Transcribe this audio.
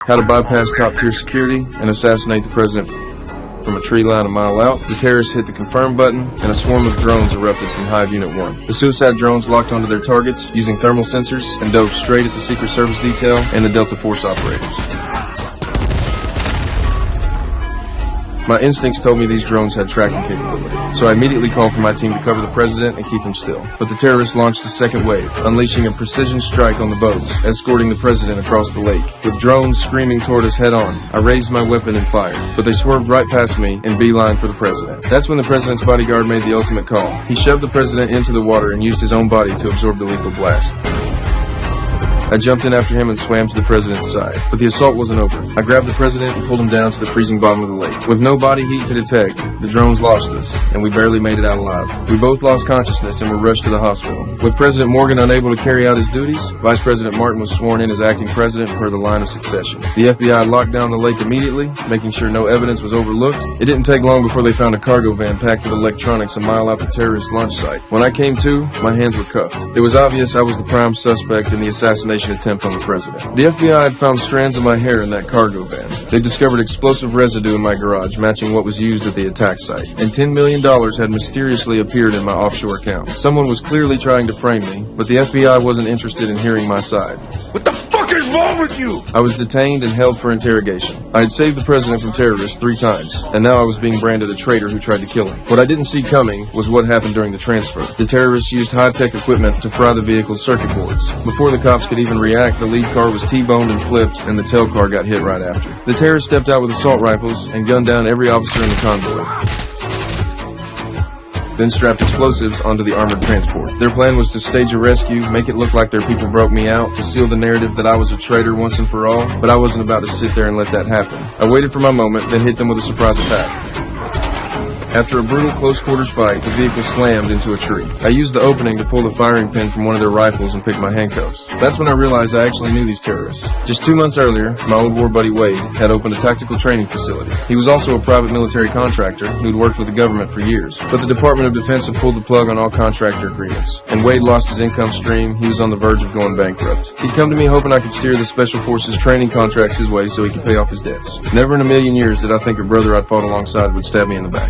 How to bypass top-tier security and assassinate the president from a tree line a mile out. The terrorists hit the confirm button, and a swarm of drones erupted from Hive Unit 1. The suicide drones locked onto their targets using thermal sensors and dove straight at the Secret Service detail and the Delta Force operators. My instincts told me these drones had tracking capability, so I immediately called for my team to cover the president and keep him still. But the terrorists launched a second wave, unleashing a precision strike on the boats, escorting the president across the lake. With drones screaming toward us head-on, I raised my weapon and fired, but they swerved right past me in beeline for the president. That's when the president's bodyguard made the ultimate call. He shoved the president into the water and used his own body to absorb the lethal blast. I jumped in after him and swam to the president's side, but the assault wasn't over. I grabbed the president and pulled him down to the freezing bottom of the lake. With no body heat to detect, the drones lost us, and we barely made it out alive. We both lost consciousness and were rushed to the hospital. With President Morgan unable to carry out his duties, Vice President Martin was sworn in as acting president per the line of succession. The FBI locked down the lake immediately, making sure no evidence was overlooked. It didn't take long before they found a cargo van packed with electronics a mile out the terrorist launch site. When I came to, my hands were cuffed. It was obvious I was the prime suspect in the assassination attempt on the president. The FBI had found strands of my hair in that cargo van. They discovered explosive residue in my garage matching what was used at the attack site, and $10 million had mysteriously appeared in my offshore account. Someone was clearly trying to frame me, but the FBI wasn't interested in hearing my side. What the fuck is wrong with you? I was detained and held for interrogation. I had saved the president from terrorists 3 times, and now I was being branded a traitor who tried to kill him. What I didn't see coming was what happened during the transfer. The terrorists used high-tech equipment to fry the vehicle's circuit boards. Before the cops could even react, the lead car was T-boned and flipped, and the tail car got hit right after. The terrorists stepped out with assault rifles and gunned down every officer in the convoy, then strapped explosives onto the armored transport. Their plan was to stage a rescue, make it look like their people broke me out, to seal the narrative that I was a traitor once and for all, but I wasn't about to sit there and let that happen. I waited for my moment, then hit them with a surprise attack. After a brutal close-quarters fight, the vehicle slammed into a tree. I used the opening to pull the firing pin from one of their rifles and pick my handcuffs. That's when I realized I actually knew these terrorists. Just 2 months earlier, my old war buddy Wade had opened a tactical training facility. He was also a private military contractor who'd worked with the government for years, but the Department of Defense had pulled the plug on all contractor agreements, and Wade lost his income stream. He was on the verge of going bankrupt. He'd come to me hoping I could steer the Special Forces training contracts his way so he could pay off his debts. Never in a million years did I think a brother I'd fought alongside would stab me in the back.